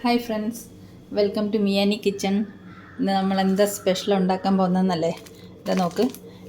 Hi friends, welcome to മിയാനി kitchen. ഇന്ന് നമ്മൾ എന്താ സ്പെഷ്യൽ ഉണ്ടാക്കാൻ പോകുന്നതെന്നല്ലേ? ഇതാ നോക്ക്,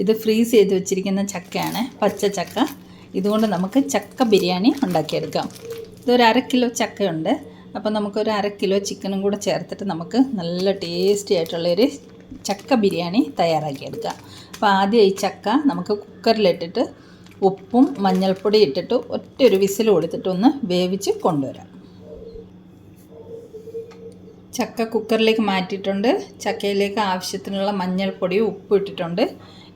ഇത് ഫ്രീസ് ചെയ്ത് വെച്ചിരിക്കുന്ന ചക്കയാണ്, പച്ച ചക്ക. ഇതുകൊണ്ട് നമുക്ക് ചക്ക ബിരിയാണി ഉണ്ടാക്കിയെടുക്കാം. ഇതൊരു 1/2 കിലോ ചക്കയുണ്ട്. അപ്പോൾ നമുക്കൊരു 1/2 കിലോ ചിക്കനും കൂടെ ചേർത്തിട്ട് നമുക്ക് നല്ല ടേസ്റ്റി ആയിട്ടുള്ളൊരു ചക്ക ബിരിയാണി തയ്യാറാക്കിയെടുക്കാം. അപ്പോൾ ആദ്യം ഈ ചക്ക നമുക്ക് കുക്കറിലിട്ടിട്ട് ഉപ്പും മഞ്ഞൾപ്പൊടി ഇട്ടിട്ട് ഒറ്റൊരു വിസിൽ കൊടുത്തിട്ടൊന്ന് വേവിച്ച് കൊണ്ടുവരാം. ചക്ക കുക്കറിലേക്ക് മാറ്റിയിട്ടുണ്ട്. ചക്കയിലേക്ക് ആവശ്യത്തിനുള്ള മഞ്ഞൾപ്പൊടിയും ഉപ്പും ഇട്ടിട്ടുണ്ട്.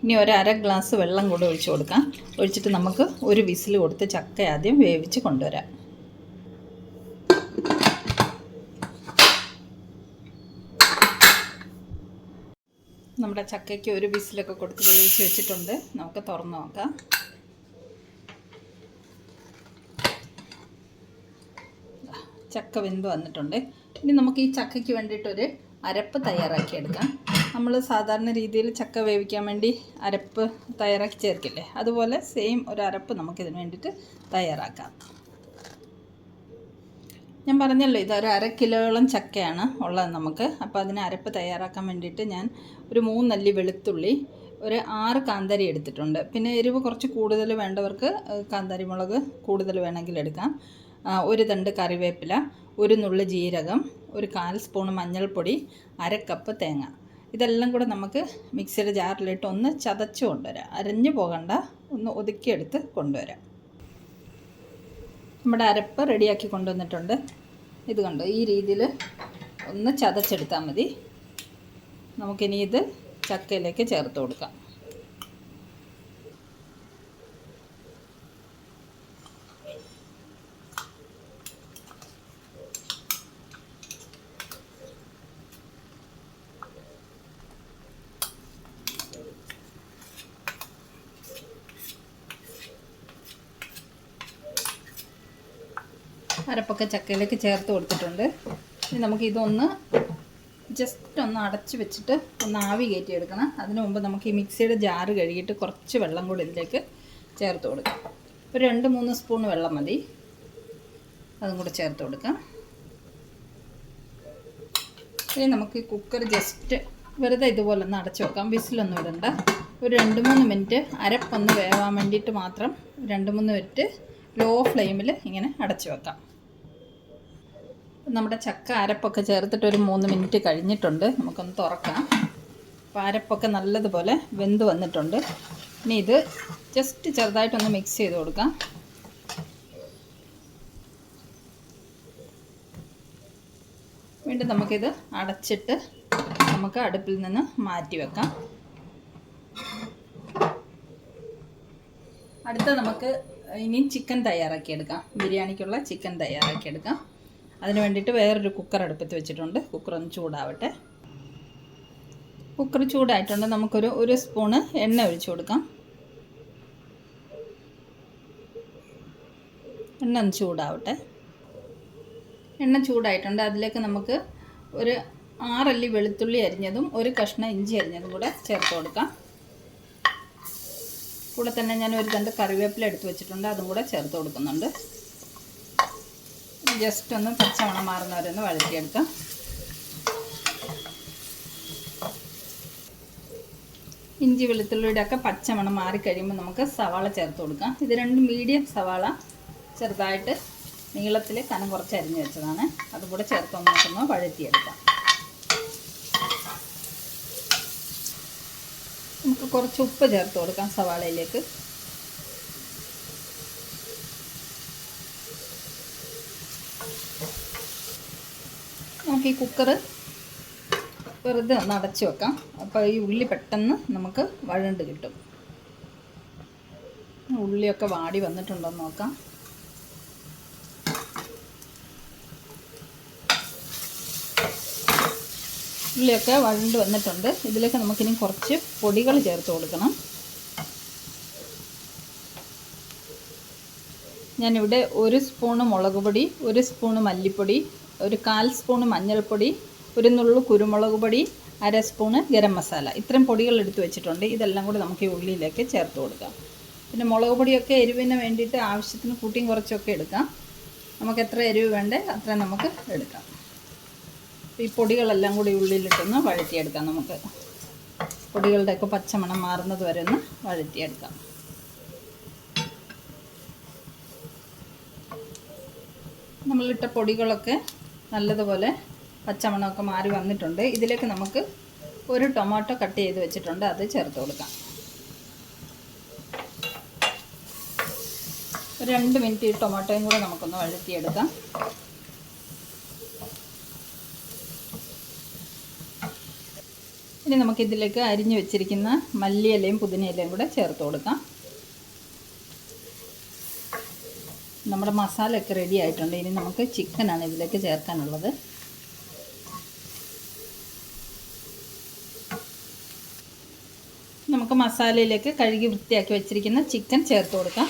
ഇനി ഒരു 1/2 ഗ്ലാസ് വെള്ളം കൂടെ ഒഴിച്ച് കൊടുക്കാം. ഒഴിച്ചിട്ട് നമുക്ക് ഒരു വിസിൽ കൊടുത്ത് ചക്ക ആദ്യം വേവിച്ച് കൊണ്ടുവരാം. നമ്മുടെ ചക്കയ്ക്ക് ഒരു വിസിലൊക്കെ കൊടുത്ത് വേവിച്ച് വെച്ചിട്ടുണ്ട്. നമുക്ക് തുറന്ന് നോക്കാം. ചക്ക വെന്ത് വന്നിട്ടുണ്ട്. ഇനി നമുക്ക് ഈ ചക്കയ്ക്ക് വേണ്ടിയിട്ടൊരു അരപ്പ് തയ്യാറാക്കിയെടുക്കാം. നമ്മൾ സാധാരണ രീതിയിൽ ചക്ക വേവിക്കാൻ വേണ്ടി അരപ്പ് തയ്യാറാക്കി ചേർക്കില്ലേ, അതുപോലെ സെയിം ഒരു അരപ്പ് നമുക്കിതിന് വേണ്ടിയിട്ട് തയ്യാറാക്കാം. ഞാൻ പറഞ്ഞല്ലോ, ഇതൊരു 1/2 കിലോയോളം ചക്കയാണ് ഉള്ളത് നമുക്ക്. അപ്പോൾ അതിന് അരപ്പ് തയ്യാറാക്കാൻ വേണ്ടിയിട്ട് ഞാൻ ഒരു 3 അല്ലി വെളുത്തുള്ളി, ഒരു 6 കാന്താരി എടുത്തിട്ടുണ്ട്. പിന്നെ എരിവ് കുറച്ച് കൂടുതൽ വേണ്ടവർക്ക് കാന്താരി മുളക് കൂടുതൽ വേണമെങ്കിൽ എടുക്കാം. ഒരു തണ്ട് കറിവേപ്പില, ഒരു നുള്ളു ജീരകം, ഒരു 1/4 സ്പൂൺ മഞ്ഞൾപ്പൊടി, 1/2 കപ്പ് തേങ്ങ. ഇതെല്ലാം കൂടെ നമുക്ക് മിക്സിയുടെ ജാറിലിട്ട് ഒന്ന് ചതച്ച് കൊണ്ടുവരാം. അരഞ്ഞു പോകണ്ട, ഒന്ന് ഒതുക്കിയെടുത്ത് കൊണ്ടുവരാം. നമ്മുടെ അരപ്പ് റെഡിയാക്കി കൊണ്ടുവന്നിട്ടുണ്ട്. ഇത് കണ്ടോ, ഈ രീതിയിൽ ഒന്ന് ചതച്ചെടുത്താൽ മതി. നമുക്കിനി ഇത് ചക്കയിലേക്ക് ചേർത്ത് കൊടുക്കാം. അരപ്പൊക്കെ ചക്കയിലേക്ക് ചേർത്ത് കൊടുത്തിട്ടുണ്ട്. ഇനി നമുക്കിതൊന്ന് ജസ്റ്റ് ഒന്ന് അടച്ച് വെച്ചിട്ട് ഒന്ന് ആവി കയറ്റിയെടുക്കണം. അതിനു മുമ്പ് നമുക്ക് ഈ മിക്സിയുടെ ജാറ് കഴുകിയിട്ട് കുറച്ച് വെള്ളം കൂടി ഇതിലേക്ക് ചേർത്ത് കൊടുക്കാം. ഒരു 2-3 സ്പൂൺ വെള്ളം മതി. അതും കൂടെ ചേർത്ത് കൊടുക്കാം. ഇനി നമുക്ക് ഈ കുക്കർ ജസ്റ്റ് വെറുതെ ഇതുപോലെ ഒന്ന് അടച്ച് വെക്കാം. വിസിലൊന്നും ഇടണ്ട. ഒരു 2-3 മിനിറ്റ് അരപ്പൊന്ന് വേവാൻ വേണ്ടിയിട്ട് മാത്രം 2-3 മിനിറ്റ് ലോ ഫ്ലെയിമിൽ ഇങ്ങനെ അടച്ച് വെക്കാം. നമ്മുടെ ചക്ക അരപ്പൊക്കെ ചേർത്തിട്ട് ഒരു 3 മിനിറ്റ് കഴിഞ്ഞിട്ടുണ്ട്. നമുക്കൊന്ന് തുറക്കാം. അപ്പോൾ അരപ്പൊക്കെ നല്ലതുപോലെ വെന്ത് വന്നിട്ടുണ്ട്. ഇനി ഇത് ജസ്റ്റ് ചെറുതായിട്ടൊന്ന് മിക്സ് ചെയ്ത് കൊടുക്കാം. വീണ്ടും നമുക്കിത് അടച്ചിട്ട് നമുക്ക് അടുപ്പിൽ നിന്ന് മാറ്റി വെക്കാം. അടുത്ത നമുക്ക് ഇനി ചിക്കൻ തയ്യാറാക്കിയെടുക്കാം. ബിരിയാണിക്കുള്ള ചിക്കൻ തയ്യാറാക്കിയെടുക്കാം. അതിന് വേണ്ടിയിട്ട് വേറൊരു കുക്കർ അടുപ്പത്ത് വെച്ചിട്ടുണ്ട്. കുക്കർ ഒന്ന് ചൂടാവട്ടെ. കുക്കർ ചൂടായിട്ടുണ്ട്. നമുക്കൊരു സ്പൂണ് എണ്ണ ഒഴിച്ചു കൊടുക്കാം. എണ്ണ ഒന്ന് ചൂടാവട്ടെ. എണ്ണ ചൂടായിട്ടുണ്ട്. അതിലേക്ക് നമുക്ക് ഒരു 6 അല്ലി വെളുത്തുള്ളി അരിഞ്ഞതും ഒരു കഷ്ണം ഇഞ്ചി അരിഞ്ഞതും കൂടെ ചേർത്ത് കൊടുക്കാം. കൂടെ തന്നെ ഞാൻ ഒരു തണ്ട് കറിവേപ്പില എടുത്ത് വെച്ചിട്ടുണ്ട്. അതും കൂടെ ചേർത്ത് കൊടുക്കുന്നുണ്ട്. ജസ്റ്റ് ഒന്ന് പച്ചമണം മാറുന്നവരൊന്ന് വഴറ്റിയെടുക്കാം. ഇഞ്ചി വെളുത്തുള്ളിയുടെ ഒക്കെ പച്ചമണം മാറിക്കഴിയുമ്പോൾ നമുക്ക് സവാള ചേർത്ത് കൊടുക്കാം. ഇത് 2 മീഡിയം സവാള ചെറുതായിട്ട് നീളത്തിൽ കനം കുറച്ച് അരിഞ്ഞ് വെച്ചതാണ്. അതും കൂടെ ചേർത്ത് ഒന്ന് വഴറ്റിയെടുക്കാം. നമുക്ക് കുറച്ച് ഉപ്പ് ചേർത്ത് കൊടുക്കാം സവാളയിലേക്ക്. നമുക്ക് ഈ കുക്കർ വെറുതെ ഒന്ന് അടച്ച് വെക്കാം. അപ്പോൾ ഈ ഉള്ളി പെട്ടെന്ന് നമുക്ക് വഴണ്ട് കിട്ടും. ഉള്ളിയൊക്കെ വാടി വന്നിട്ടുണ്ടോ എന്ന് നോക്കാം. ഉള്ളിയൊക്കെ വഴണ്ട് വന്നിട്ടുണ്ട്. ഇതിലേക്ക് നമുക്കിനി കുറച്ച് പൊടികൾ ചേർത്ത് കൊടുക്കണം. ഞാനിവിടെ 1 സ്പൂണ് മുളക് പൊടി, 1 സ്പൂണ് മല്ലിപ്പൊടി, ഒരു 1/4 സ്പൂണ് മഞ്ഞൾപ്പൊടി, ഒരു നുള്ളു കുരുമുളക് പൊടി, 1/2 സ്പൂണ് ഗരം മസാല, ഇത്രയും പൊടികൾ എടുത്ത് വെച്ചിട്ടുണ്ട്. ഇതെല്ലാം കൂടി നമുക്ക് ഈ ഉള്ളിയിലേക്ക് ചേർത്ത് കൊടുക്കാം. പിന്നെ മുളക് പൊടിയൊക്കെ എരിവിന് വേണ്ടിയിട്ട് ആവശ്യത്തിന് കൂട്ടിയും കുറച്ചൊക്കെ എടുക്കാം. നമുക്ക് എത്ര എരിവ് വേണ്ടേ അത്ര നമുക്ക് എടുക്കാം. ഈ പൊടികളെല്ലാം കൂടി ഉള്ളിലിട്ടൊന്ന് വഴറ്റിയെടുക്കാം. നമുക്ക് പൊടികളുടെയൊക്കെ പച്ചമണം മാറുന്നത് വരെ ഒന്ന് വഴറ്റിയെടുക്കാം. നമ്മളിട്ട പൊടികളൊക്കെ നല്ലതുപോലെ പച്ചമണമൊക്കെ മാറി വന്നിട്ടുണ്ട്. ഇതിലേക്ക് നമുക്ക് ഒരു ടൊമാറ്റോ കട്ട് ചെയ്ത് വെച്ചിട്ടുണ്ട്, അത് ചേർത്ത് കൊടുക്കാം. ഒരു 2 മിനിറ്റ് ഈ ടൊമാറ്റോയും കൂടെ നമുക്കൊന്ന് വഴറ്റിയെടുക്കാം. ഇനി നമുക്കിതിലേക്ക് അരിഞ്ഞു വെച്ചിരിക്കുന്ന മല്ലിയിലയും പുതിനയിലയും കൂടെ ചേർത്ത് കൊടുക്കാം. നമ്മുടെ മസാലയൊക്കെ റെഡി ആയിട്ടുണ്ട്. ഇനി നമുക്ക് ചിക്കനാണ് ഇതിലേക്ക് ചേർക്കാനുള്ളത്. നമുക്ക് മസാലയിലേക്ക് കഴുകി വൃത്തിയാക്കി വെച്ചിരിക്കുന്ന ചിക്കൻ ചേർത്ത് കൊടുക്കാം.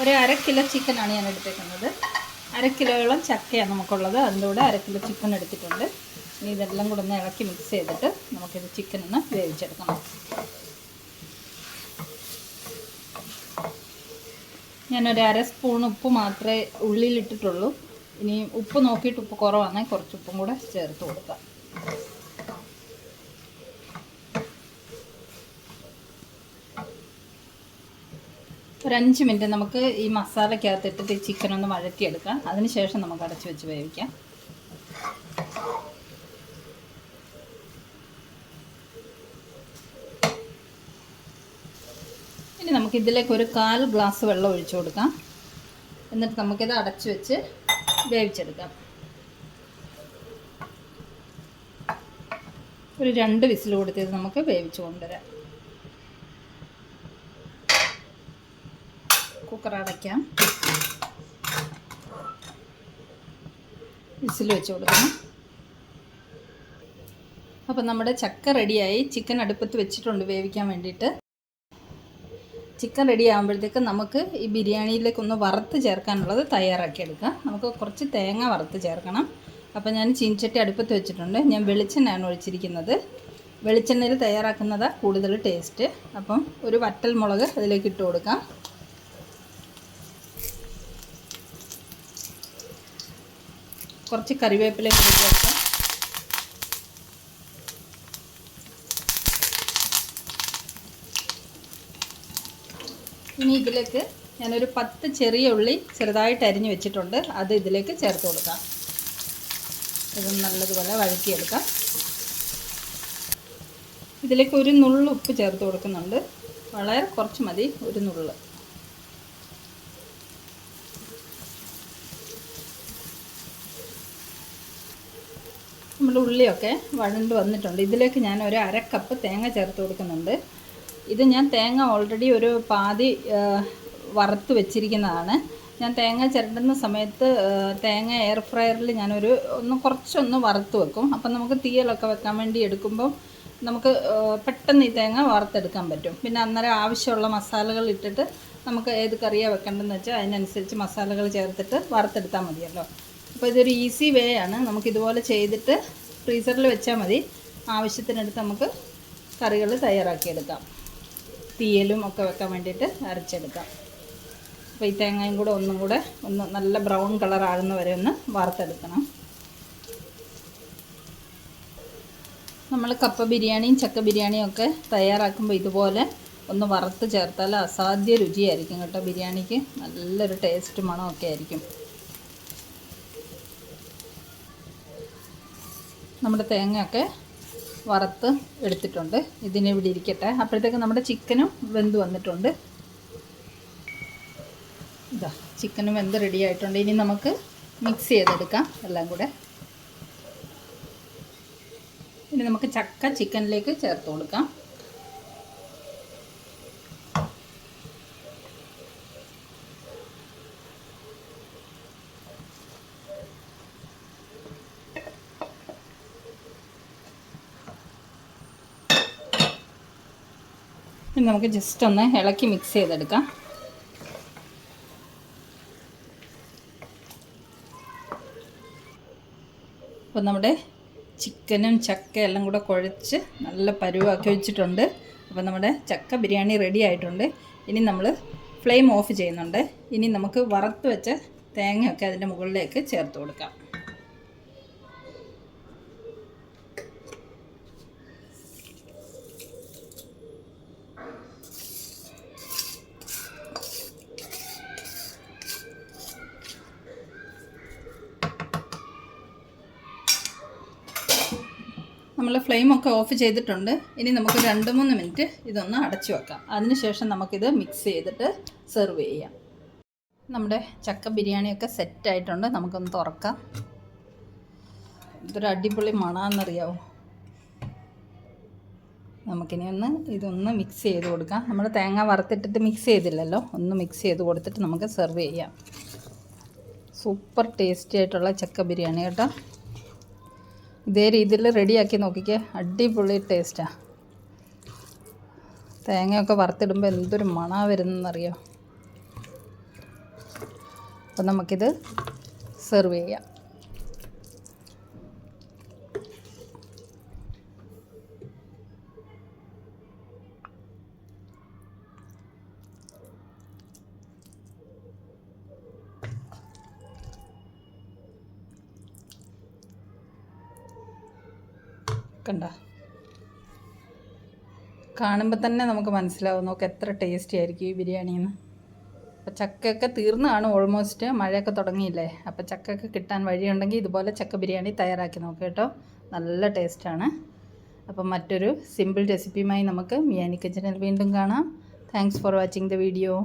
ഒരു 1/2 കിലോ ചിക്കനാണ് ഞാൻ എടുത്തേക്കുന്നത്. 1/2 കിലോയോളം ചക്കയാണ് നമുക്കുള്ളത്. അതിൻ്റെ കൂടെ 1/2 കിലോ ചിക്കൻ എടുത്തിട്ടുണ്ട്. ഇനി ഇതെല്ലാം കൂടെ ഒന്ന് ഇളക്കി മിക്സ് ചെയ്തിട്ട് നമുക്കിത് ചിക്കൻ ഒന്ന് വേവിച്ചെടുക്കണം. ഞാനൊരു 1/2 സ്പൂൺ ഉപ്പ് മാത്രമേ ഉള്ളിലിട്ടിട്ടുള്ളൂ. ഇനി ഉപ്പ് നോക്കിയിട്ട് ഉപ്പ് കുറവാണെങ്കിൽ കുറച്ച് ഉപ്പും കൂടെ ചേർത്ത് കൊടുക്കാം. ഒരു 5 മിനിറ്റ് നമുക്ക് ഈ മസാലയ്ക്കകത്തിട്ടിട്ട് ഈ ചിക്കൻ ഒന്ന് വഴറ്റിയെടുക്കാം. അതിനുശേഷം നമുക്ക് അടച്ച് വെച്ച് വേവിക്കാം. ഇനി നമുക്കിതിലേക്ക് ഒരു 1/4 ഗ്ലാസ് വെള്ളം ഒഴിച്ചു കൊടുക്കാം. എന്നിട്ട് നമുക്കിത് അടച്ച് വെച്ച് വേവിച്ചെടുക്കാം. ഒരു 2 വിസിൽ കൊടുത്തിട്ട് നമുക്ക് വേവിച്ച് കൊണ്ടുവരാം. കുക്കർ അടയ്ക്കാം. വിസിൽ വെച്ച് കൊടുക്കണം. അപ്പോൾ നമ്മുടെ ചക്ക റെഡിയായി. ചിക്കൻ അടുപ്പത്ത് വെച്ചിട്ടുണ്ട് വേവിക്കാൻ വേണ്ടിയിട്ട്. ചിക്കൻ റെഡി ആകുമ്പോഴത്തേക്ക് നമുക്ക് ഈ ബിരിയാണിയിലേക്കൊന്ന് വറുത്ത് ചേർക്കാനുള്ളത് തയ്യാറാക്കിയെടുക്കാം. നമുക്ക് കുറച്ച് തേങ്ങ വറുത്ത് ചേർക്കണം. അപ്പോൾ ഞാൻ ചീനച്ചട്ടി അടുപ്പത്ത് വെച്ചിട്ടുണ്ട്. ഞാൻ വെളിച്ചെണ്ണയാണ് ഒഴിച്ചിരിക്കുന്നത്. വെളിച്ചെണ്ണയിൽ തയ്യാറാക്കുന്നതാണ് കൂടുതൽ ടേസ്റ്റ്. അപ്പം ഒരു വറ്റൽ മുളക് അതിലേക്ക് ഇട്ട് കൊടുക്കാം. കുറച്ച് കറിവേപ്പിലയും കൂടി ചേർക്കാം. ഇനി ഇതിലേക്ക് ഞാനൊരു 10 ചെറിയ ഉള്ളി ചെറുതായിട്ട് അരിഞ്ഞ് വെച്ചിട്ടുണ്ട്, അത് ഇതിലേക്ക് ചേർത്ത് കൊടുക്കാം. ഇത് നല്ലതുപോലെ വഴറ്റിയെടുക്കാം. ഇതിലേക്ക് ഒരു നുള്ളു ഉപ്പ് ചേർത്ത് കൊടുക്കുന്നുണ്ട്. വളരെ കുറച്ച് മതി, ഒരു നുള്ളു. നമ്മുടെ ഉള്ളിയൊക്കെ വഴണ്ട് വന്നിട്ടുണ്ട്. ഇതിലേക്ക് ഞാൻ ഒരു 1/2 കപ്പ് തേങ്ങ ചേർത്ത് കൊടുക്കുന്നുണ്ട്. ഇത് ഞാൻ തേങ്ങ ഓൾറെഡി ഒരു പാതി വറുത്ത് വെച്ചിരിക്കുന്നതാണ്. ഞാൻ തേങ്ങ ചിരണ്ടുന്ന സമയത്ത് തേങ്ങ എയർ ഫ്രയറിൽ ഞാനൊരു കുറച്ചൊന്ന് വറുത്ത് വെക്കും. അപ്പം നമുക്ക് തീയലൊക്കെ വെക്കാൻ വേണ്ടി എടുക്കുമ്പം നമുക്ക് പെട്ടെന്ന് ഈ തേങ്ങ വറുത്തെടുക്കാൻ പറ്റും. പിന്നെ അന്നേരം ആവശ്യമുള്ള മസാലകൾ ഇട്ടിട്ട് നമുക്ക് ഏത് കറിയാണ് വെക്കേണ്ടതെന്ന് വെച്ചാൽ അതിനനുസരിച്ച് മസാലകൾ ചേർത്തിട്ട് വറുത്തെടുത്താൽ മതിയല്ലോ. അപ്പോൾ ഇതൊരു ഈസി വേ ആണ്. നമുക്കിതുപോലെ ചെയ്തിട്ട് ഫ്രീസറിൽ വെച്ചാൽ മതി. ആവശ്യത്തിനടുത്ത് നമുക്ക് കറികൾ തയ്യാറാക്കിയെടുക്കാം. തീയലും ഒക്കെ വെക്കാൻ വേണ്ടിയിട്ട് അരച്ചെടുക്കാം. അപ്പോൾ ഈ തേങ്ങയും കൂടെ ഒന്നും കൂടെ ഒന്ന് നല്ല ബ്രൗൺ കളർ ആകുന്ന വരെ ഒന്ന് വറുത്തെടുക്കണം. നമ്മൾ കപ്പ ബിരിയാണിയും ചക്ക ബിരിയാണിയും ഒക്കെ തയ്യാറാക്കുമ്പോൾ ഇതുപോലെ ഒന്ന് വറുത്ത് ചേർത്താൽ അസാധ്യ രുചിയായിരിക്കും കേട്ടോ. ബിരിയാണിക്ക് നല്ലൊരു ടേസ്റ്റ് മണമൊക്കെ ആയിരിക്കും. നമ്മുടെ തേങ്ങയൊക്കെ വറുത്ത് എടുത്തിട്ടുണ്ട്. ഇതിനിവിടെ ഇരിക്കട്ടെ. അപ്പോഴത്തേക്ക് നമ്മുടെ ചിക്കനും വെന്ത് വന്നിട്ടുണ്ട്. ഇതാ ചിക്കനും വെന്ത് റെഡി ആയിട്ടുണ്ട്. ഇനി നമുക്ക് മിക്സ് ചെയ്തെടുക്കാം എല്ലാം കൂടെ. ഇനി നമുക്ക് ചക്ക ചിക്കനിലേക്ക് ചേർത്ത് കൊടുക്കാം. ഇനി നമുക്ക് ജസ്റ്റ് ഒന്ന് ഇളക്കി മിക്സ് ചെയ്തെടുക്കാം. അപ്പോൾ നമ്മുടെ ചിക്കനും ചക്കയും എല്ലാം കൂടെ കുഴച്ച് നല്ല പരുവാക്കി വെച്ചിട്ടുണ്ട്. അപ്പോൾ നമ്മുടെ ചക്ക ബിരിയാണി റെഡി ആയിട്ടുണ്ട്. ഇനി നമ്മൾ ഫ്ലെയിം ഓഫ് ചെയ്യുന്നുണ്ട്. ഇനി നമുക്ക് വറുത്ത് വെച്ച തേങ്ങയൊക്കെ അതിൻ്റെ മുകളിലേക്ക് ചേർത്ത് കൊടുക്കാം. നമ്മൾ ഫ്ലെയിമൊക്കെ ഓഫ് ചെയ്തിട്ടുണ്ട്. ഇനി നമുക്ക് 2-3 മിനിറ്റ് ഇതൊന്ന് അടച്ചു വെക്കാം. അതിനുശേഷം നമുക്കിത് മിക്സ് ചെയ്തിട്ട് സെർവ് ചെയ്യാം. നമ്മുടെ ചക്ക ബിരിയാണിയൊക്കെ സെറ്റായിട്ടുണ്ട്. നമുക്കൊന്ന് തുറക്കാം. ഇതൊരു അടിപൊളി മണമെന്നറിയാവോ. നമുക്കിനി ഇതൊന്ന് മിക്സ് ചെയ്ത് കൊടുക്കാം. നമ്മൾ തേങ്ങ വറുത്തിട്ടിട്ട് മിക്സ് ചെയ്തില്ലല്ലോ. ഒന്ന് മിക്സ് ചെയ്ത് കൊടുത്തിട്ട് നമുക്ക് സെർവ് ചെയ്യാം. സൂപ്പർ ടേസ്റ്റി ആയിട്ടുള്ള ചക്ക ബിരിയാണി കേട്ടോ. ഇതേ രീതിയിൽ റെഡിയാക്കി നോക്കിക്കേ, അടിപൊളി ടേസ്റ്റാണ്. തേങ്ങയൊക്കെ വറുത്തിടുമ്പോൾ എന്തൊരു മണമാണ് വരുന്നതെന്നറിയോ. അപ്പം നമുക്കിത് സെർവ് ചെയ്യാം. കണ്ട, കാണുമ്പോൾ തന്നെ നമുക്ക് മനസ്സിലാവും നോക്ക് എത്ര ടേസ്റ്റി ആയിരിക്കും ഈ ബിരിയാണിന്ന്. അപ്പോൾ ചക്കയൊക്കെ തീർന്നു കാണും ഓൾമോസ്റ്റ്. മഴയൊക്കെ തുടങ്ങിയില്ലേ. അപ്പോൾ ചക്കയൊക്കെ കിട്ടാൻ വഴിയുണ്ടെങ്കിൽ ഇതുപോലെ ചക്ക ബിരിയാണി തയ്യാറാക്കി നോക്കുക കേട്ടോ. നല്ല ടേസ്റ്റാണ്. അപ്പം മറ്റൊരു സിമ്പിൾ റെസിപ്പിയുമായി നമുക്ക് മിയാനി കിച്ചണിൽ വീണ്ടും കാണാം. Thanks for watching the video.